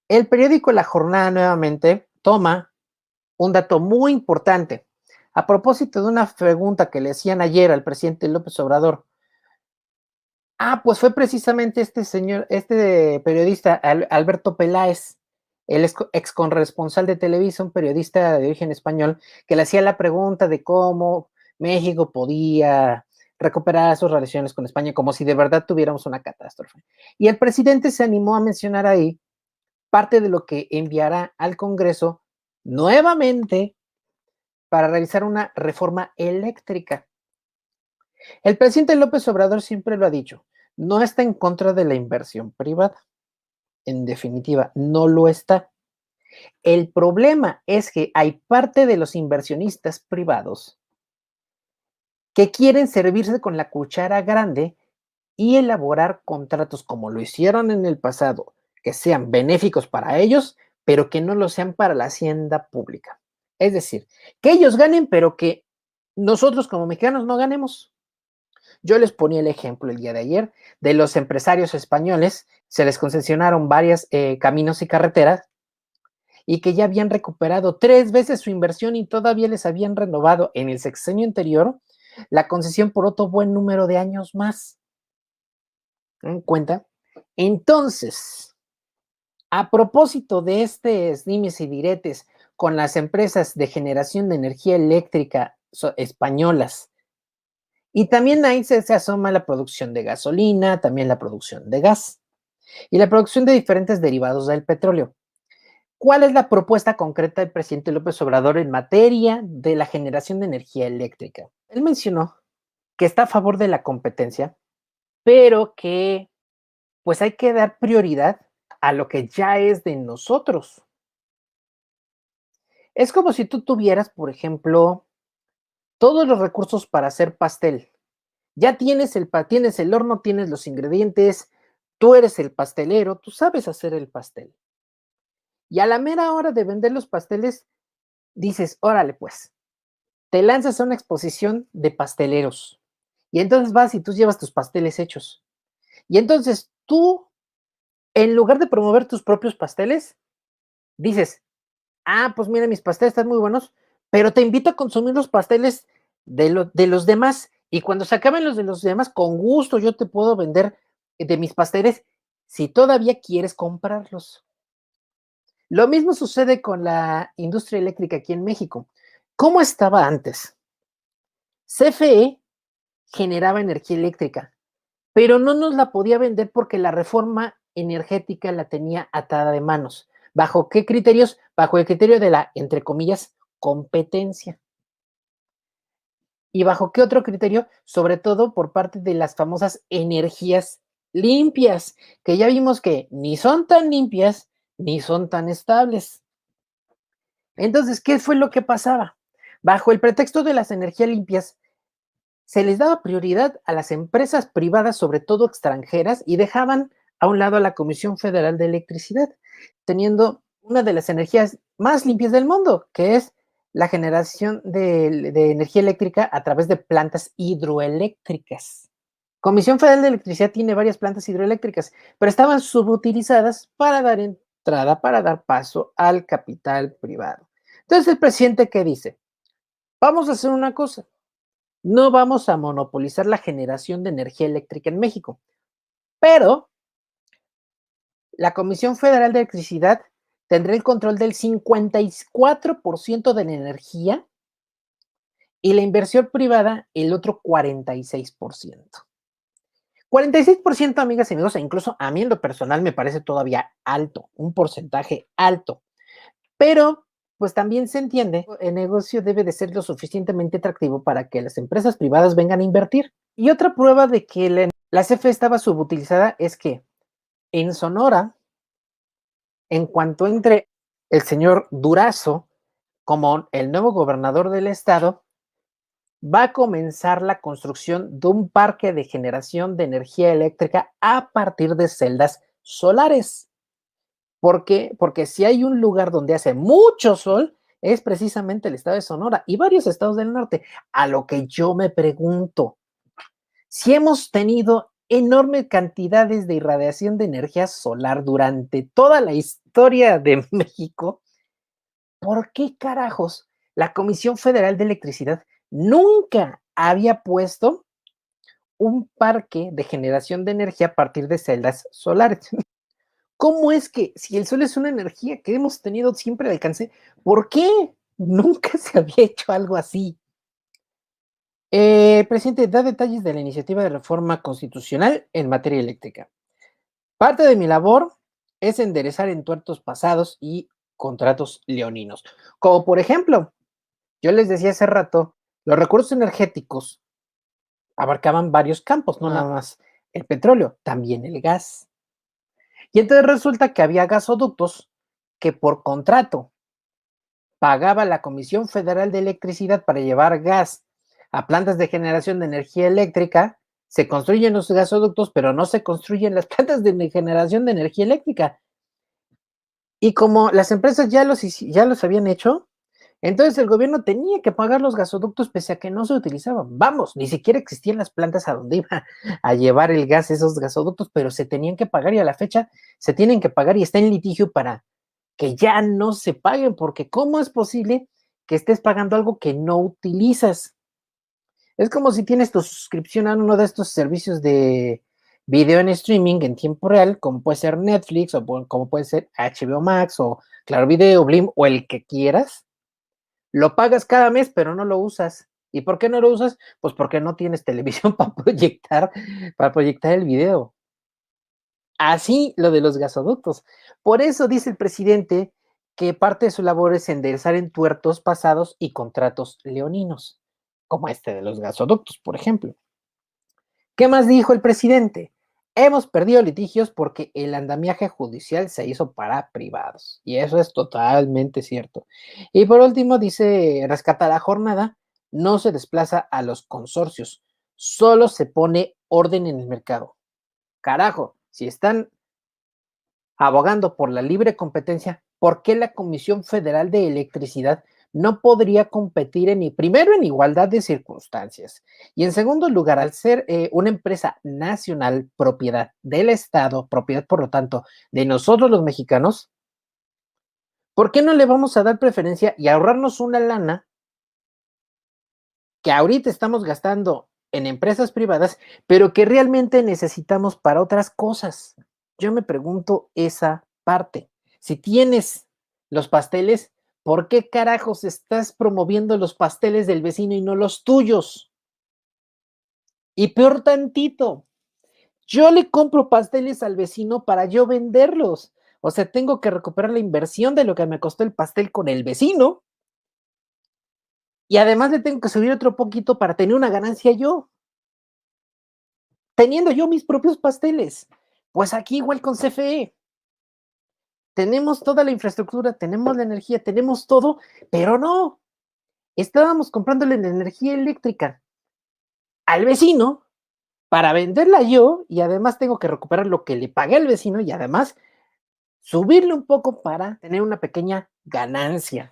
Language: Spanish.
El periódico La Jornada nuevamente toma un dato muy importante. A propósito de una pregunta que le hacían ayer al presidente López Obrador. Pues fue precisamente este señor, este periodista, Alberto Peláez, el ex corresponsal de Televisa, un periodista de origen español, que le hacía la pregunta de cómo México podía recuperar sus relaciones con España, como si de verdad tuviéramos una catástrofe. Y el presidente se animó a mencionar ahí parte de lo que enviará al Congreso nuevamente para realizar una reforma eléctrica. El presidente López Obrador siempre lo ha dicho, no está en contra de la inversión privada. En definitiva, no lo está. El problema es que hay parte de los inversionistas privados que quieren servirse con la cuchara grande y elaborar contratos como lo hicieron en el pasado, que sean benéficos para ellos, pero que no lo sean para la hacienda pública. Es decir, que ellos ganen, pero que nosotros como mexicanos no ganemos. Yo les ponía el ejemplo el día de ayer de los empresarios españoles, se les concesionaron varios caminos y carreteras y que ya habían recuperado 3 veces su inversión y todavía les habían renovado en el sexenio anterior la concesión por otro buen número de años más. ¿En cuenta? Entonces, a propósito de dimes y diretes con las empresas de generación de energía eléctrica españolas, y también ahí se asoma la producción de gasolina, también la producción de gas y la producción de diferentes derivados del petróleo. ¿Cuál es la propuesta concreta del presidente López Obrador en materia de la generación de energía eléctrica? Él mencionó que está a favor de la competencia, pero que pues hay que dar prioridad a lo que ya es de nosotros. Es como si tú tuvieras, por ejemplo, todos los recursos para hacer pastel. Ya tienes el horno, tienes los ingredientes, tú eres el pastelero, tú sabes hacer el pastel. Y a la mera hora de vender los pasteles, dices, órale pues, te lanzas a una exposición de pasteleros. Y entonces vas y tú llevas tus pasteles hechos. Y entonces tú, en lugar de promover tus propios pasteles, dices, pues mira, mis pasteles están muy buenos, pero te invito a consumir los pasteles de los demás. Y cuando se acaben los de los demás, con gusto yo te puedo vender de mis pasteles si todavía quieres comprarlos. Lo mismo sucede con la industria eléctrica aquí en México. ¿Cómo estaba antes? CFE generaba energía eléctrica, pero no nos la podía vender porque la reforma energética la tenía atada de manos. ¿Bajo qué criterios? Bajo el criterio de la, entre comillas, competencia. ¿Y bajo qué otro criterio? Sobre todo por parte de las famosas energías limpias, que ya vimos que ni son tan limpias ni son tan estables. Entonces, ¿qué fue lo que pasaba? Bajo el pretexto de las energías limpias, se les daba prioridad a las empresas privadas, sobre todo extranjeras, y dejaban a un lado a la Comisión Federal de Electricidad, teniendo una de las energías más limpias del mundo, que es la generación de energía eléctrica a través de plantas hidroeléctricas. Comisión Federal de Electricidad tiene varias plantas hidroeléctricas, pero estaban subutilizadas para dar entrada, para dar paso al capital privado. Entonces el presidente, ¿qué dice? Vamos a hacer una cosa, no vamos a monopolizar la generación de energía eléctrica en México, pero la Comisión Federal de Electricidad tendrá el control del 54% de la energía y la inversión privada el otro 46%. 46%, amigas y amigos, e incluso a mí en lo personal me parece todavía alto, un porcentaje alto, pero pues también se entiende, el negocio debe de ser lo suficientemente atractivo para que las empresas privadas vengan a invertir. Y otra prueba de que la CFE estaba subutilizada es que en Sonora, en cuanto entre el señor Durazo como el nuevo gobernador del estado, va a comenzar la construcción de un parque de generación de energía eléctrica a partir de celdas solares. ¿Por qué? Porque si hay un lugar donde hace mucho sol, es precisamente el estado de Sonora y varios estados del norte. A lo que yo me pregunto, si hemos tenido enormes cantidades de irradiación de energía solar durante toda la historia de México, ¿por qué carajos la Comisión Federal de Electricidad nunca había puesto un parque de generación de energía a partir de celdas solares? ¿Cómo es que si el sol es una energía que hemos tenido siempre al alcance, por qué nunca se había hecho algo así? Presidente, da detalles de la iniciativa de reforma constitucional en materia eléctrica. Parte de mi labor es enderezar entuertos pasados y contratos leoninos. Como por ejemplo, yo les decía hace rato, los recursos energéticos abarcaban varios campos, no nada más el petróleo, también el gas. Y entonces resulta que había gasoductos que por contrato pagaba la Comisión Federal de Electricidad para llevar gas a plantas de generación de energía eléctrica. Se construyen los gasoductos, pero no se construyen las plantas de generación de energía eléctrica. Y como las empresas ya los habían hecho, entonces el gobierno tenía que pagar los gasoductos pese a que no se utilizaban. Vamos, ni siquiera existían las plantas a donde iba a llevar el gas esos gasoductos, pero se tenían que pagar y a la fecha se tienen que pagar y está en litigio para que ya no se paguen, porque ¿cómo es posible que estés pagando algo que no utilizas? Es como si tienes tu suscripción a uno de estos servicios de video en streaming en tiempo real, como puede ser Netflix o como puede ser HBO Max o Claro Video, Blim o el que quieras. Lo pagas cada mes, pero no lo usas. ¿Y por qué no lo usas? Pues porque no tienes televisión para proyectar el video. Así lo de los gasoductos. Por eso dice el presidente que parte de su labor es enderezar entuertos pasados y contratos leoninos, como este de los gasoductos, por ejemplo. ¿Qué más dijo el presidente? Hemos perdido litigios porque el andamiaje judicial se hizo para privados. Y eso es totalmente cierto. Y por último, dice, rescata la jornada, no se desplaza a los consorcios, solo se pone orden en el mercado. Carajo, si están abogando por la libre competencia, ¿por qué la Comisión Federal de Electricidad no podría competir primero en igualdad de circunstancias y en segundo lugar, al ser una empresa nacional, propiedad del Estado, propiedad por lo tanto de nosotros los mexicanos? ¿Por qué no le vamos a dar preferencia y ahorrarnos una lana que ahorita estamos gastando en empresas privadas, pero que realmente necesitamos para otras cosas? Yo me pregunto esa parte. Si tienes los pasteles, ¿por qué carajos estás promoviendo los pasteles del vecino y no los tuyos? Y peor tantito, yo le compro pasteles al vecino para yo venderlos. O sea, tengo que recuperar la inversión de lo que me costó el pastel con el vecino y además le tengo que subir otro poquito para tener una ganancia yo, teniendo yo mis propios pasteles. Pues aquí igual con CFE. Tenemos toda la infraestructura, tenemos la energía, tenemos todo, pero no. Estábamos comprándole la energía eléctrica al vecino para venderla yo y además tengo que recuperar lo que le pagué al vecino y además subirle un poco para tener una pequeña ganancia.